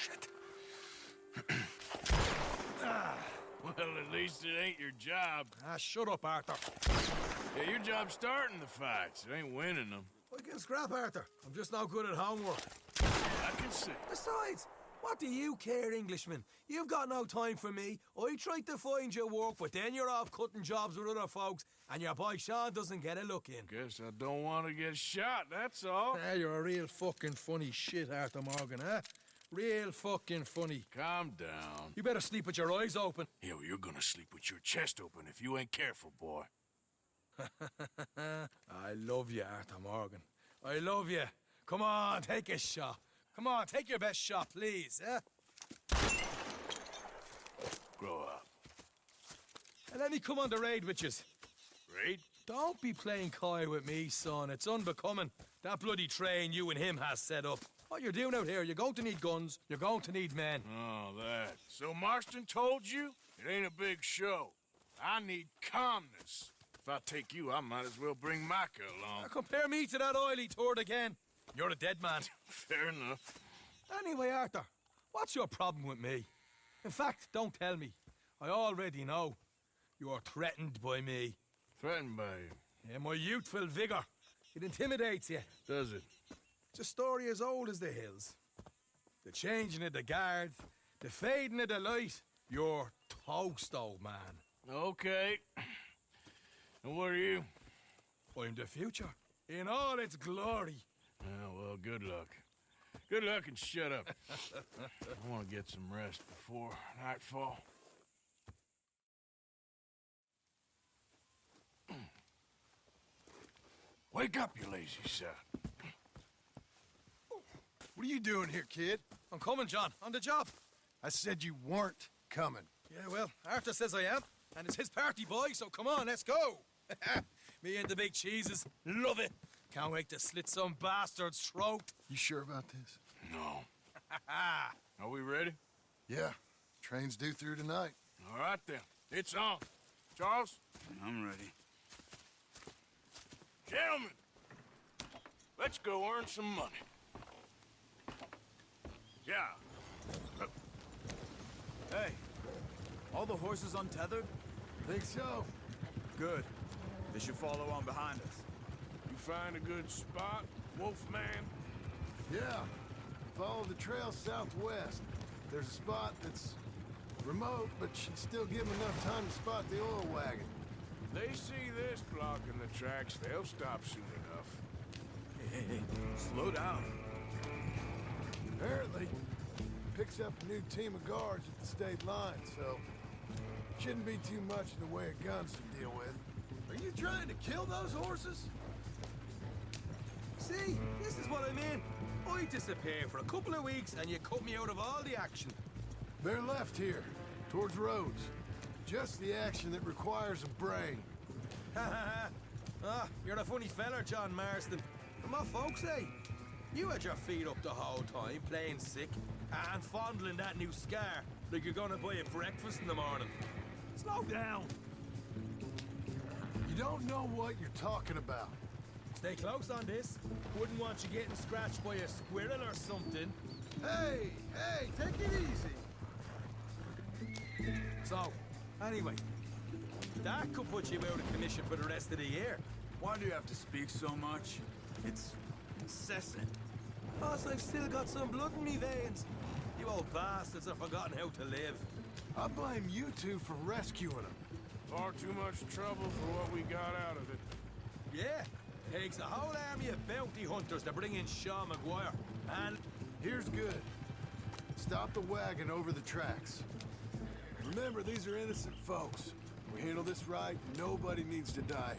Shit. Well, at least it ain't your job. Shut up, Arthur. Yeah, your job's starting the fights. It ain't winning them. I can scrap, Arthur. I'm just not good at homework. I can see. Besides, what do you care, Englishman? You've got no time for me. I tried to find you work, but then you're off cutting jobs with other folks, and your boy Sean doesn't get a look in. Guess I don't want to get shot, that's all. You're a real fucking funny shit, Arthur Morgan, huh? Real fucking funny. Calm down. You better sleep with your eyes open. Yeah, well, you're gonna sleep with your chest open if you ain't careful, boy. I love you, Arthur Morgan. I love you. Come on, take a shot. Come on, take your best shot, please, eh? Grow up. And let me come on the raid with yous. Raid? Don't be playing coy with me, son. It's unbecoming. That bloody train you and him has set up. What you're doing out here, you're going to need guns, you're going to need men. Oh, that. So Marston told you? It ain't a big show. I need calmness. If I take you, I might as well bring Micah along. Now compare me to that oily turd again. You're a dead man. Fair enough. Anyway, Arthur, what's your problem with me? In fact, don't tell me. I already know. You're threatened by me. Threatened by you. Yeah, my youthful vigor. It intimidates you. Does it? It's a story as old as the hills. The changing of the guard, the fading of the light. You're toast, old man. Okay. And what are you? I'm the future, in all its glory. Oh, well, good luck. Good luck and shut up. I want to get some rest before nightfall. Wake up, you lazy son. What are you doing here, kid? I'm coming, John. On the job. I said you weren't coming. Yeah, well, Arthur says I am. And it's his party, boy, so come on, let's go. Me and the big cheeses. Love it. Can't wait to slit some bastard's throat. You sure about this? No. Are we ready? Yeah. Train's due through tonight. All right, then. It's on. Charles? I'm ready. Gentlemen, let's go earn some money. Yeah. Hey, all the horses untethered? Think so? Good. They should follow on behind us. You find a good spot, Wolfman? Yeah. Follow the trail southwest. There's a spot that's remote, but should still give them enough time to spot the oil wagon. They see this blocking the tracks, they'll stop soon enough. Hey, slow down. Apparently, picks up a new team of guards at the state line, so shouldn't be too much in the way of guns to deal with. Are you trying to kill those horses? See, this is what I mean. I disappear for a couple of weeks and you cut me out of all the action. They're left here, towards Rhodes. Just the action that requires a brain. You're a funny feller, John Marston. And my folks say, you had your feet up the whole time, playing sick, and fondling that new scar like you're gonna buy a breakfast in the morning. Slow down. You don't know what you're talking about. Stay close on this. Wouldn't want you getting scratched by a squirrel or something. Hey, take it easy. So, anyway, that could put you out of commission for the rest of the year. Why do you have to speak so much? It's incessant. Plus, I've still got some blood in me veins. You old bastards have forgotten how to live. I blame you two for rescuing them. Far too much trouble for what we got out of it. Yeah, takes a whole army of bounty hunters to bring in Sean McGuire. And Here's good. Stop the wagon over the tracks. Remember, these are innocent folks. We handle this right, nobody needs to die.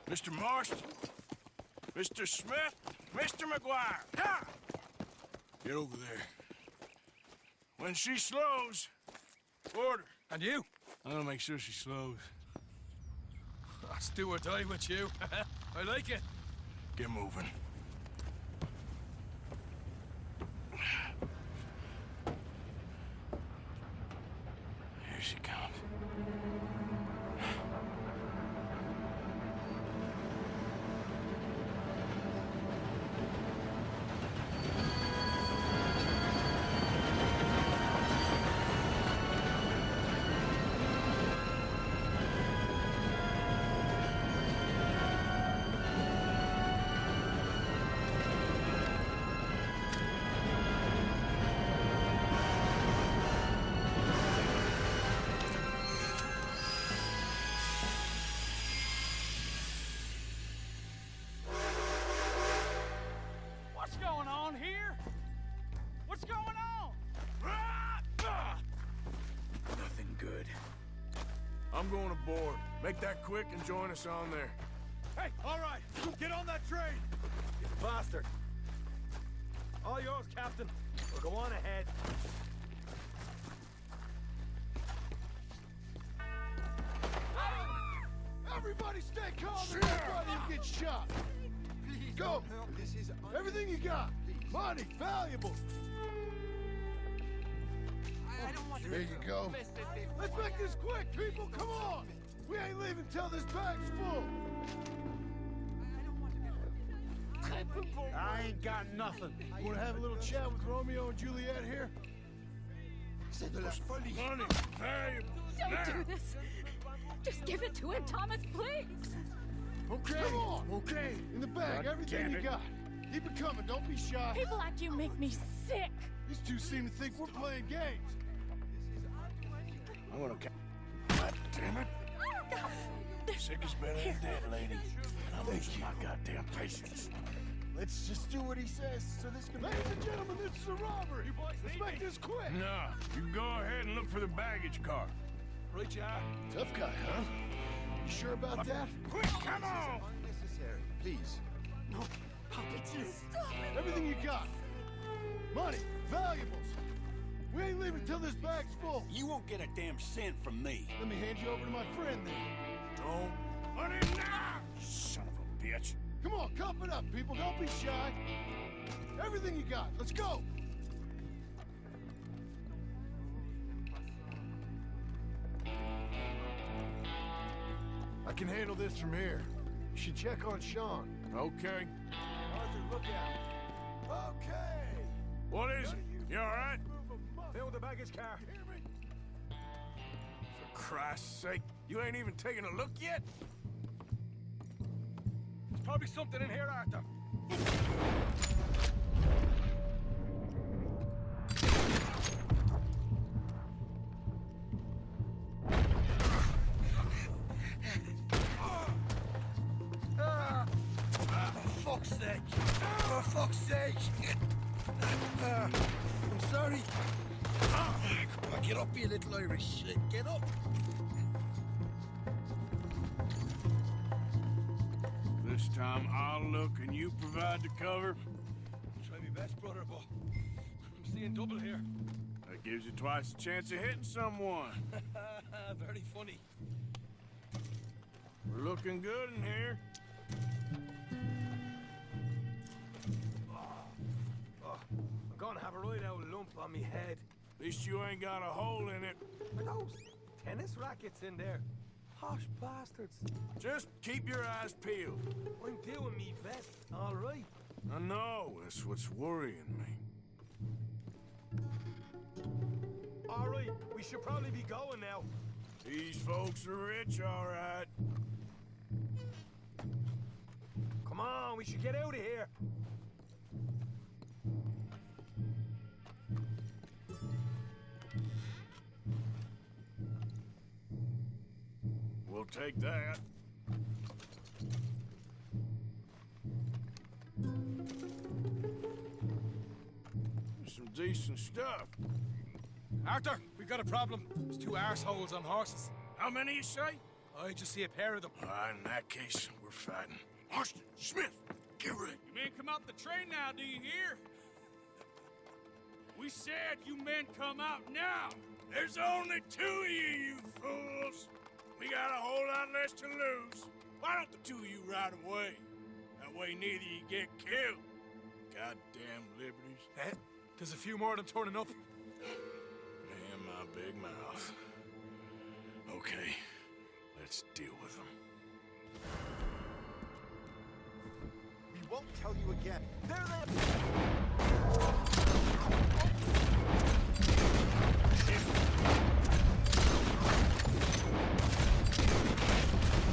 Mr. Marston, Mr. Smith, Mr. McGuire, ha! Get over there. When she slows, order. And you? I'm gonna make sure she slows. Let's do or die with you. I like it. Get moving. Here she comes. here? What's going on? Nothing good. I'm going aboard. Make that quick and join us on there. Hey, all right, get on that train! You bastard. All yours, Captain. We'll go on ahead. Everybody stay calm and everybody will get shot. Please Go. don't help. This is Everything you got. Money, valuables. I don't want There you go. Let's make this quick, people. Come on. We ain't leaving till this bag's full. I ain't got nothing. You want to have a little chat with Romeo and Juliet here? C'est de la folie. Money, valuable. Don't do this. Just give it to him, Thomas, please. Okay. Come on. Okay. In the bag, everything you got. Keep it coming. Don't be shy. People like you make me sick. These two seem to think we're playing games. I'm gonna... God damn it. Sick is better than dead, lady. I'm losing my goddamn patience. Let's just do what he says so this can... Ladies and gentlemen, this is a robbery. Let's make this quick. Nah, you go ahead and look for the baggage car. Right, you are. Tough guy, huh? You sure about that? Quick, come on! Unnecessary. Please. Stop it. Everything you got. Money, valuables. We ain't leaving till this bag's full. You won't get a damn cent from me. Let me hand you over to my friend then. Don't let him now! Son of a bitch. Come on, cup it up, people. Don't be shy. Everything you got. Let's go. I can handle this from here. You should check on Sean. Okay. Arthur, look out. Okay. What is it? You all right? Fill the baggage car. Hear me? For Christ's sake, you ain't even taken a look yet? There's probably something in here, Arthur. Fuck's sake. For fuck's sake. I'm sorry. Come on, get up, you little Irish shit. Get up. This time I'll look and you provide the cover. Try my best, brother, but I'm seeing double here. That gives you twice the chance of hitting someone. Very funny. We're looking good in here. I'm gonna have a right out lump on me head. At least you ain't got a hole in it. Are those tennis rackets in there? Posh bastards. Just keep your eyes peeled. I'm doing me best, all right. I know, that's what's worrying me. All right, we should probably be going now. These folks are rich, all right. Come on, we should get out of here. We'll take that. Some decent stuff. Arthur, we've got a problem. There's two arseholes on horses. How many you say? I just see a pair of them. In that case, we're fighting. Marston, Smith, get ready. You men come out the train now, do you hear? We said you men come out now. There's only two of you fools. We got a whole lot less to lose. Why don't the two of you ride away? That way neither of you get killed. Goddamn liberties. Eh? There's a few more of them turning up. Damn my big mouth. Okay, let's deal with them. We won't tell you again. There they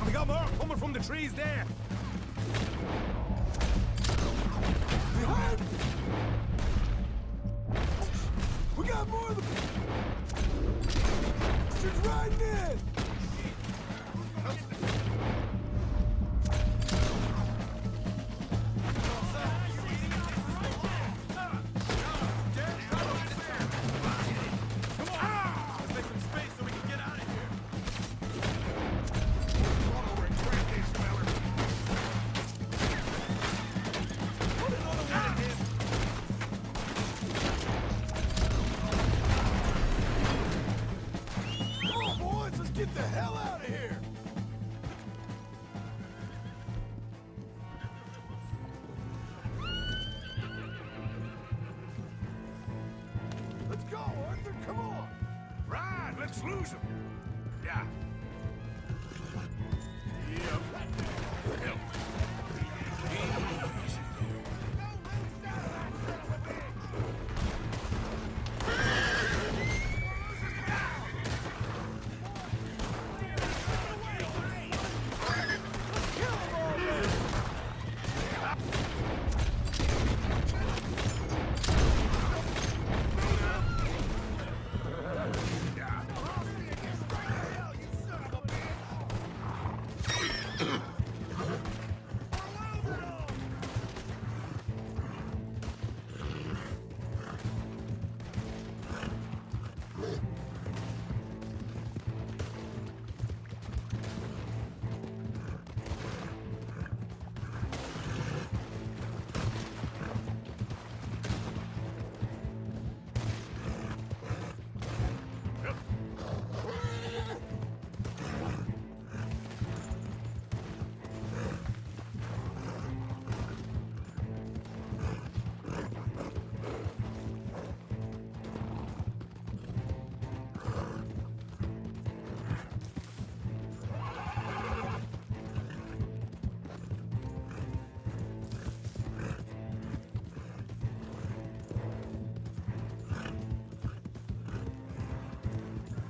We got more coming from the trees there. Behind! We got more of them! She's riding in! Let's lose him. Yeah. Yep. Yep. Easy.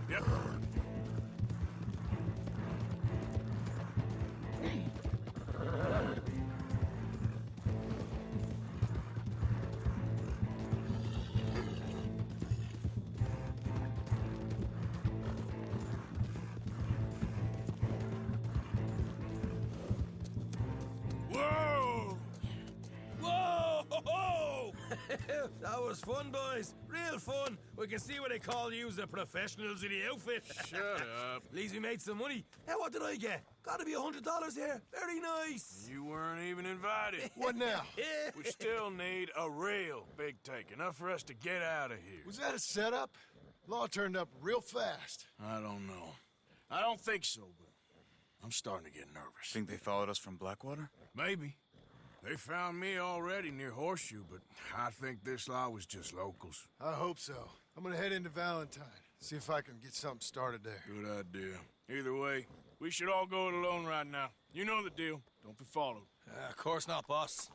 Yep. Whoa! Whoa! That was fun, boys. Real fun. We can see what they call you the professionals of the outfit. Shut up. At least we made some money. Hey, what did I get? Gotta be $100 here. Very nice. You weren't even invited. What now? We still need a real big take, enough for us to get out of here. Was that a setup? Law turned up real fast. I don't know. I don't think so, but I'm starting to get nervous. Think they followed us from Blackwater? Maybe. They found me already near Horseshoe, but I think this lot was just locals. I hope so. I'm gonna head into Valentine, see if I can get something started there. Good idea. Either way, we should all go it alone right now. You know the deal. Don't be followed. Of course not, boss.